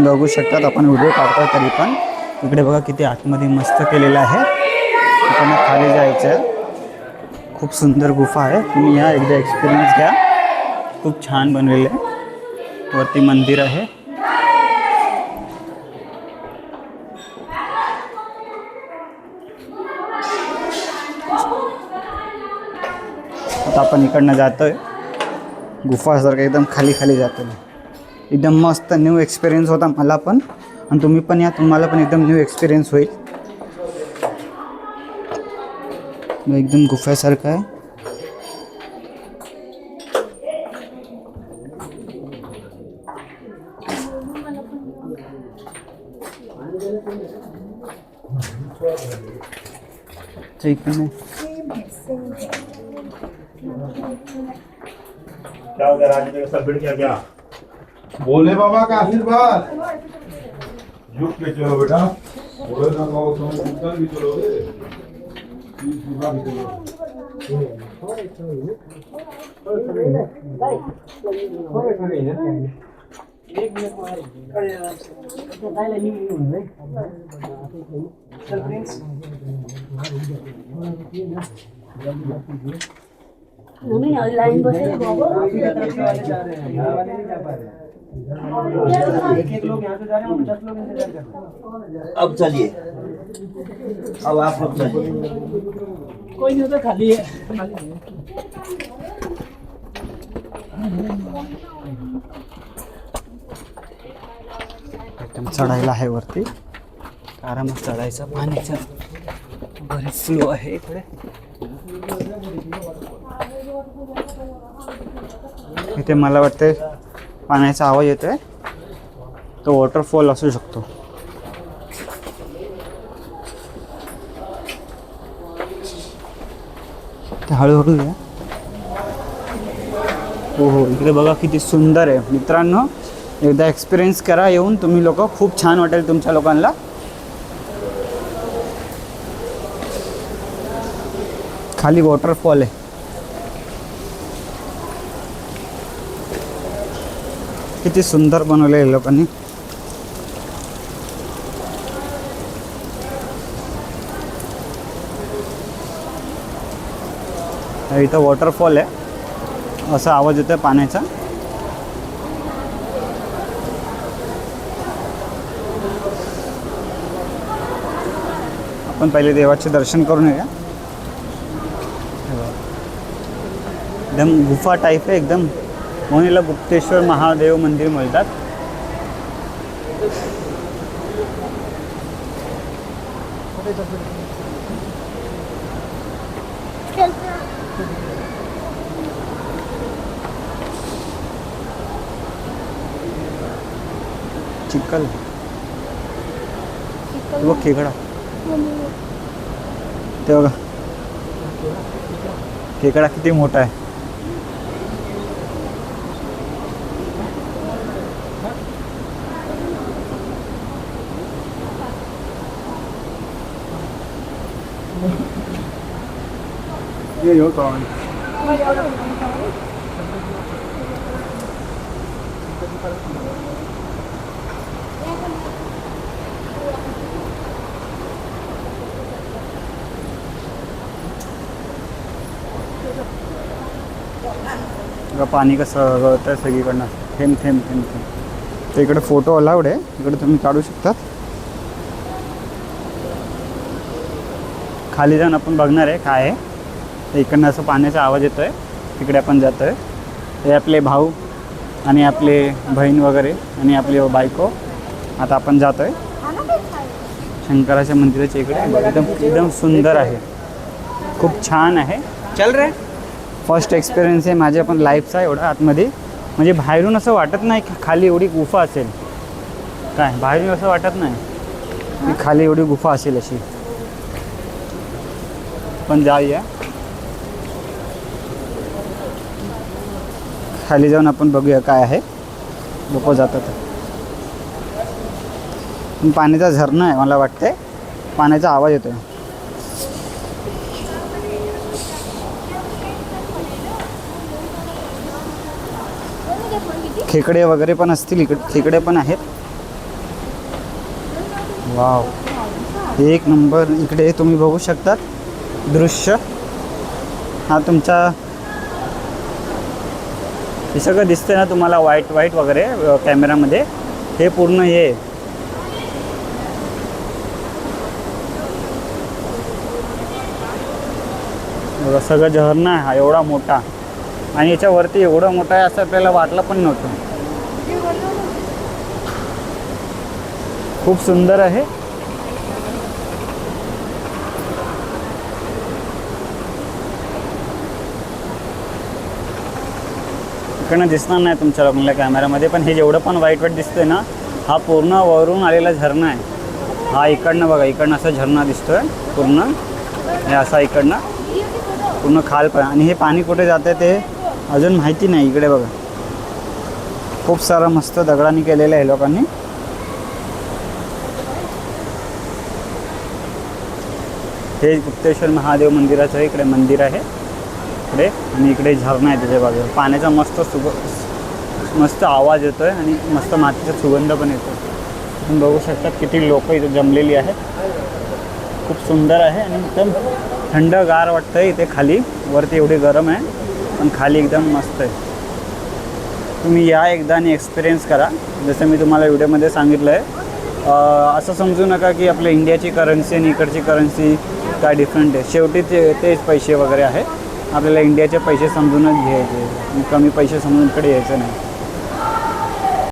बघू शकतात आपण व्हिडिओ काढतोय तरी पण इकडे बघा किती आतमध्ये मस्त केलेलं आहे. आपण खाली जायचं आहे. खूप सुंदर गुफा आहे. तुम्ही या एकदा एक्सपिरियन्स घ्या. खूप छान बनलेलं आहे. वरती मंदिर आहे. आता आपण इकडनं जातोय. गुफासारखं एकदम खाली खाली जातोय. एकदम मस्त न्यू एक्सपिरियन्स होता मला पण आणि तुम्ही पण या. तुम्हाला पण एकदम न्यू एक्सपिरियन्स होईल. एकदम गुफासारखं आहे. क्या हो गया राज में सब बिड़ गया क्या? बोले बाबा का आशीर्वाद झुक के चलो बेटा। बोले ना कहो तुम कीर्तन भी चलोगे भी लाइन बसे एक लोग यहाँ से जा रहे हैं और 10 लोग इंतजार कर रहे हैं। अब चलिए, अब आप लोग चलिए। कोई नहीं होता, खाली है। एकदम चढायला आहे वरती. आरामात चढायचा. पाण्याचा बरेच फ्लो आहे इकडे. इथे मला वाटते पाण्याचा आवाज येतोय. तो वॉटरफॉल असू शकतो. हळूहळू या. हो हो, इकडे बघा किती सुंदर आहे मित्रांनो. एकदा एक्सपिरियन्स करा येऊन तुम्ही लोक. खूप छान वाटेल तुमच्या लोकांना. खाली वॉटरफॉल आहे. किती सुंदर बनवले आहे लोकांनी. इथं वॉटरफॉल आहे. असा आवाज येतोय पाण्याचा. आपण पहिले देवाचे दर्शन करून येऊया. एकदम गुफा टाईप आहे एकदम. म्हणून याला गुप्तेश्वर महादेव मंदिर म्हणतात. चिखल बघ, खेकडा ते बघा. खेकडा किती मोठा आहे. ये हो कौन पाणी कसं गळत आहे सगळीकडनं. थेंब थेंब थेंब थेंब. तर इकडे फोटो अलाउड आहे. इकडे तुम्ही काढू शकता. खाली जाऊन आपण बघणार आहे काय आहे. तर इकडनं असं पाण्याचा आवाज येतो आहे. तिकडे आपण जातो आहे. हे आपले भाऊ आणि आपले बहीण वगैरे आणि आपली बायको. आता आपण जातो आहे शंकराच्या मंदिराच्या इकडे. एकदम एकदम सुंदर आहे. खूप छान आहे. चल रे. फर्स्ट एक्सपिरियन्स आहे माझ्या पण लाईफचा एवढा आतमध्ये. म्हणजे बाहेरून असं वाटत नाही की खाली एवढी गुफा असेल. काय बाहेरून असं वाटत नाही की खाली एवढी गुफा असेल अशी. पण जाऊया खाली जाऊन आपण बघूया काय आहे. लोक जातात. पण पाण्याचा झरणा आहे मला वाटते. पाण्याचा आवाज येतोय. खेकडे वगैरे पण असतील इकडे. खेकडे पण आहेत. वाव, एक नंबर. इकडे तुम्ही बघू शकता दृश्य. हा तुमचा हे सगळं दिसतंय ना तुम्हाला व्हाईट व्हाईट वगैरे कॅमेरामध्ये, हे पूर्ण हे बघा, सगळं झरणा आहे हा एवढा मोठा, आणि याच्यावरती एवढं मोठं आहे असं आपल्याला वाटलं पण नव्हतं. खूप सुंदर आहे. इकडनं दिसणार नाही तुमच्या लोकांना कॅमेरामध्ये, पण हे जेवढं पण वाईट वाईट दिसतंय ना, हा पूर्ण वरून आलेला झरणा आहे. हा इकडनं बघा, इकडनं असा झरणा दिसतोय पूर्ण, हे असा इकडनं पूर्ण खाल पण. आणि हे पाणी कुठे जातं ते अजून माहिती नाही. इकडे बघा, खूप सारं मस्त दगडांनी केलेलं आहे लोकांनी. हे गुप्तेश्वर महादेव मंदिराचं इकडे मंदिर आहे इकडे, आणि इकडे झरणा आहे त्याच्या बाजूला. पाण्याचा मस्त आवाज येतोय आणि मस्त मातीचा सुगंध पण येतो. तुम्ही बघू शकता किती लोक इथे जमलेली आहेत. खूप सुंदर आहे आणि एकदम थंडगार वाटतं आहे इथे. खाली वरती एवढी गरम आहे, पण खाली एकदम मस्त आहे. तुम्ही या एकदा आणि एक्सपिरियन्स करा. जसं मी तुम्हाला व्हिडिओमध्ये सांगितलं आहे, असं समजू नका की आपल्या इंडियाची करन्सी आणि इकडची करन्सी काय डिफरंट आहे. शेवटी तेच पैसे वगैरे आहे. आपल्याला इंडियाचे पैसे समजूनच घ्यायचे, कमी पैसे समजून इकडे यायचं नाही.